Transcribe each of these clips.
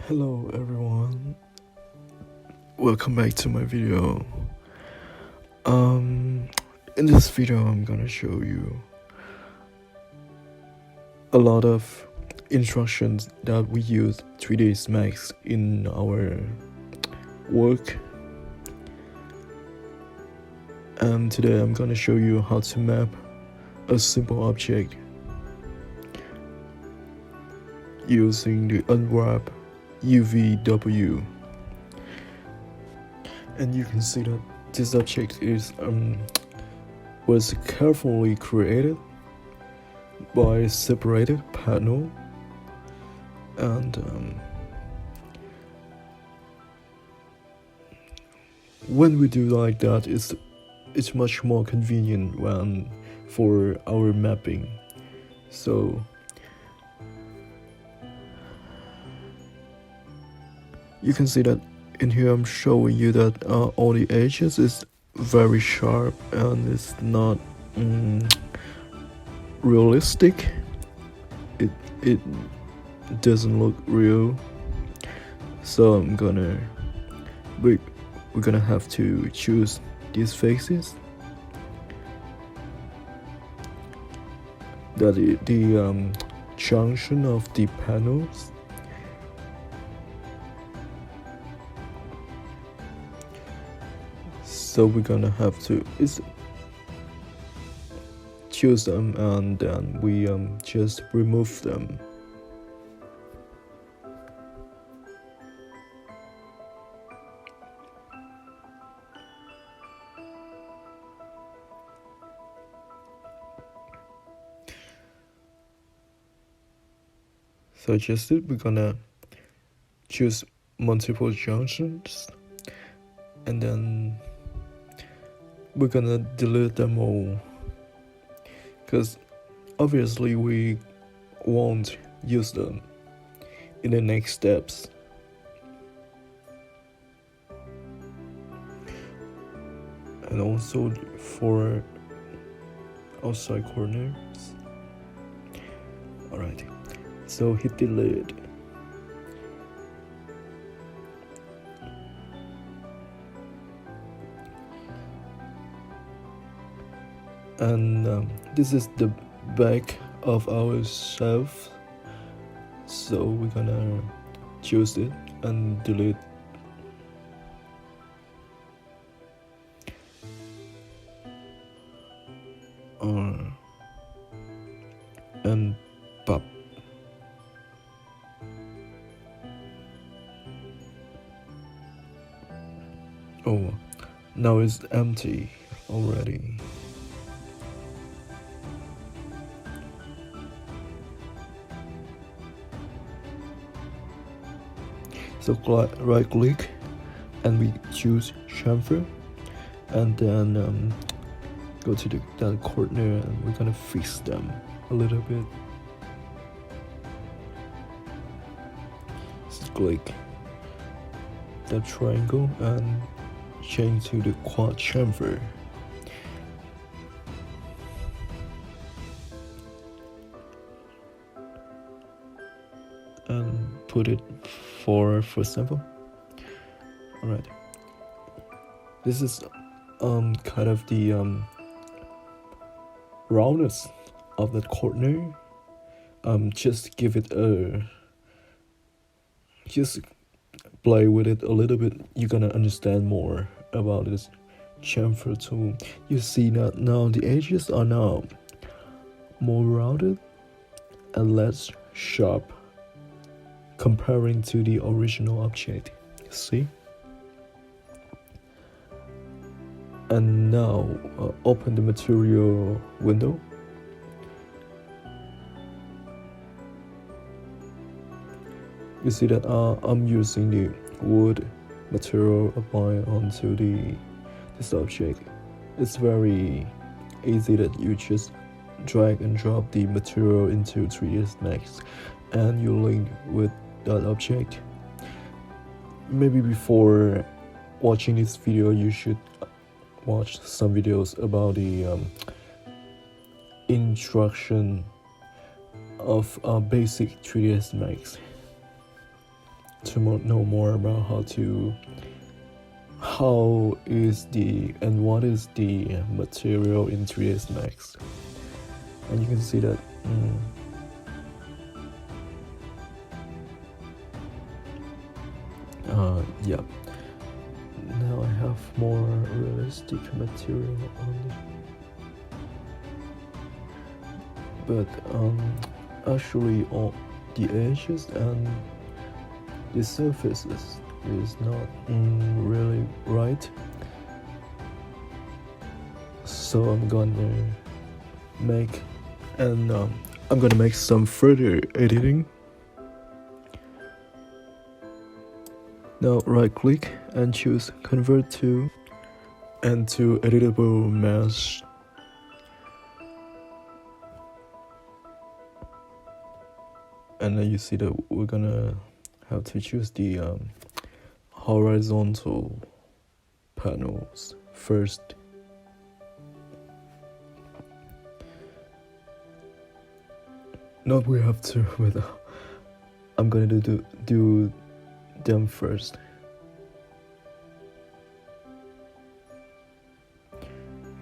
Hello everyone, welcome back to my video. In this video I'm gonna show you a lot of instructions that we use 3ds Max in our work. And today I'm gonna show you how to map a simple object using the Unwrap Uvw. And you can see that this object was carefully created by a separated panel, and when we do like that, it's much more convenient for our mapping. So you can see that in here I'm showing you that all the edges is very sharp and it's not realistic. It doesn't look real. So we're gonna have to choose these faces. That is the junction of the panels. So we're gonna have to choose them, and then we just remove them. So just we're gonna choose multiple junctions, and then we're gonna delete them all, because obviously we won't use them in the next steps. And also for outside corners. Alright, so hit delete. And this is the back of our shelf, so we're gonna choose it and delete. And pop. Oh, now it's empty already. So right click and we choose Chamfer, and then go to that corner, and we're gonna fix them a little bit. Just click that triangle and change to the quad chamfer. And put it for example. Alright, this is kind of the roundness of that corner. Just give it just play with it a little bit. You're gonna understand more about this chamfer tool. You see that now the edges are now more rounded and less sharp comparing to the original object. See? And now open the material window. You see that I'm using the wood material applied onto this object. It's very easy that you just drag and drop the material into 3ds Max and you link with that object. Maybe before watching this video you should watch some videos about the instruction of basic 3ds Max. to know more about how is the and what is the material in 3ds Max. And you can see that yeah, now I have more realistic material on it, but actually on the edges and the surfaces is not really right, so I'm gonna make some further editing. Now right click and choose convert to and to editable mesh. And then you see that we're gonna have to choose the horizontal panels first. Not we have to, but I'm gonna do them first.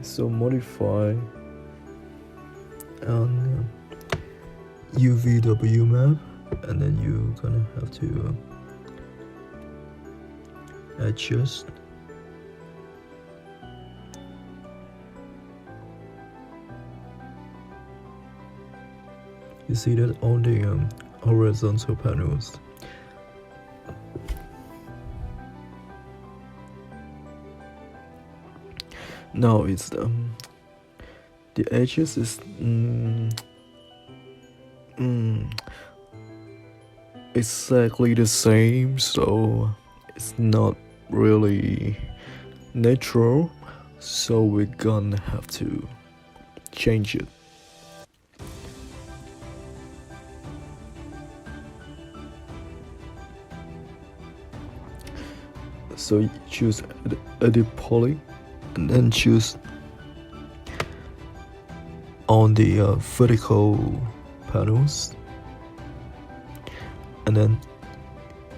So modify and Uvw Map, and then you're gonna have to adjust. You see that on the horizontal panels. Now it's the edges is exactly the same, so it's not really natural, so we're gonna have to change it. So you choose edit poly and then choose on the vertical panels, and then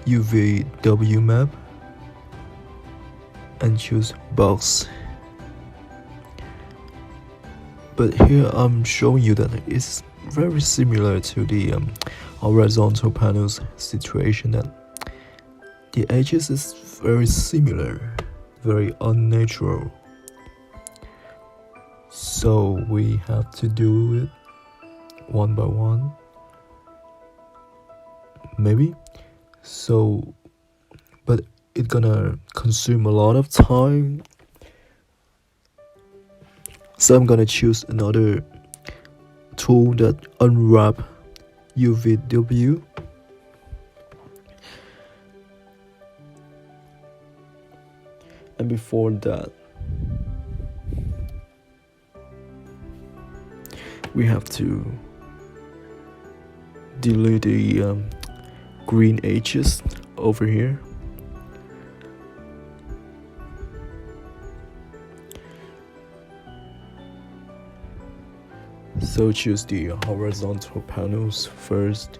Uvw Map and choose box. But here I'm showing you that it's very similar to the horizontal panels situation, that the edges is very similar, very unnatural. So we have to do it one by one, maybe. So, but it's gonna consume a lot of time. So I'm gonna choose another tool that Unwrap Uvw. And before that, we have to delete the green edges over here. So choose the horizontal panels first.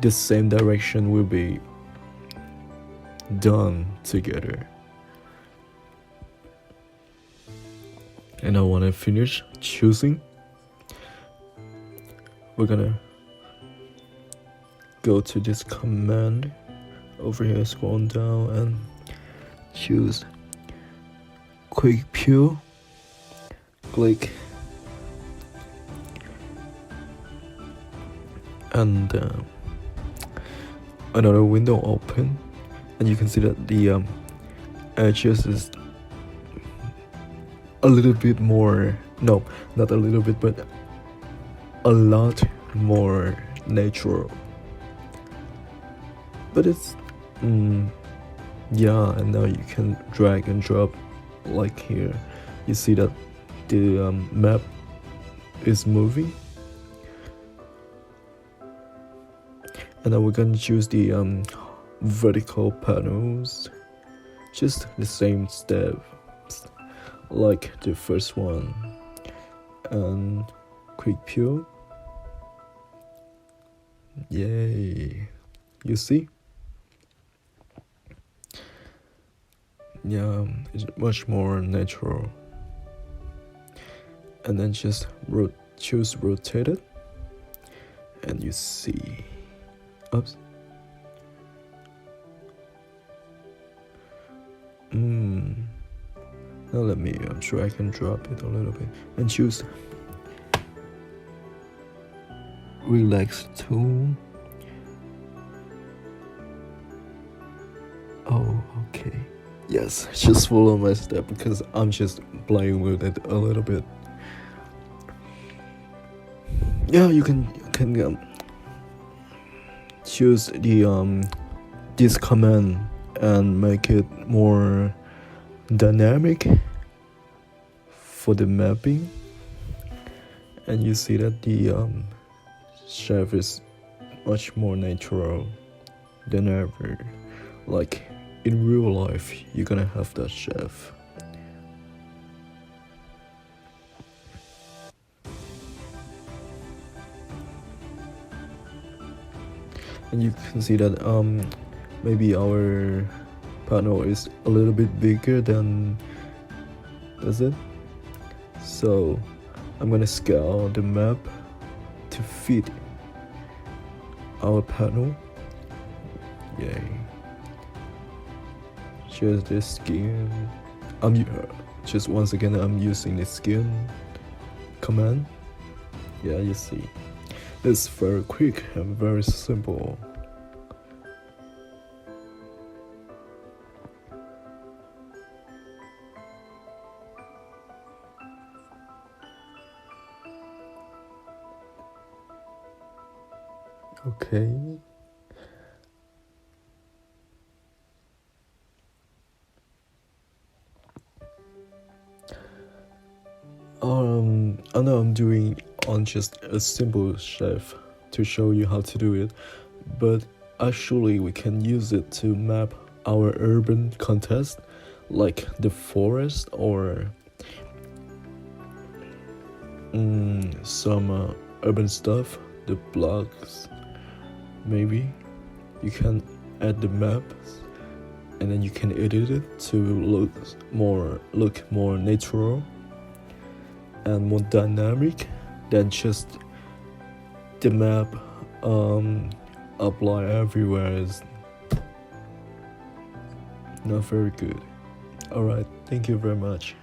The same direction will be done together. And I want to finish choosing. We're gonna go to this command over here, scroll down and choose quick peel, click, and another window open, and you can see that the edges is a little bit more, no, not a little bit, but a lot more natural. But it's yeah, and now you can drag and drop. Like here, you see that the map is moving, and then we're gonna choose the vertical panels, just the same steps like the first one, and quick peel, Yay. You see? Yeah, it's much more natural. And then just choose rotate it, and you see. Oops. Now I'm sure I can drop it a little bit and choose relax tone. Oh, okay. Yes, just follow my step because I'm just playing with it a little bit. Yeah, you can choose the this command and make it more dynamic for the mapping, and you see that the chef is much more natural than ever. Like in real life, you're gonna have that chef. And you can see that maybe our panel is a little bit bigger than it. So I'm gonna scale the map to fit our panel. Yay. Just the skin. Just once again I'm using the skin command. Yeah, you see. It's very quick and very simple. Okay. I know I'm doing on just a simple chef to show you how to do it, but actually we can use it to map our urban context, like the forest or some urban stuff, the blocks. Maybe you can add the maps, and then you can edit it to look more natural and more dynamic than just the map apply everywhere is not very good. Alright, thank you very much.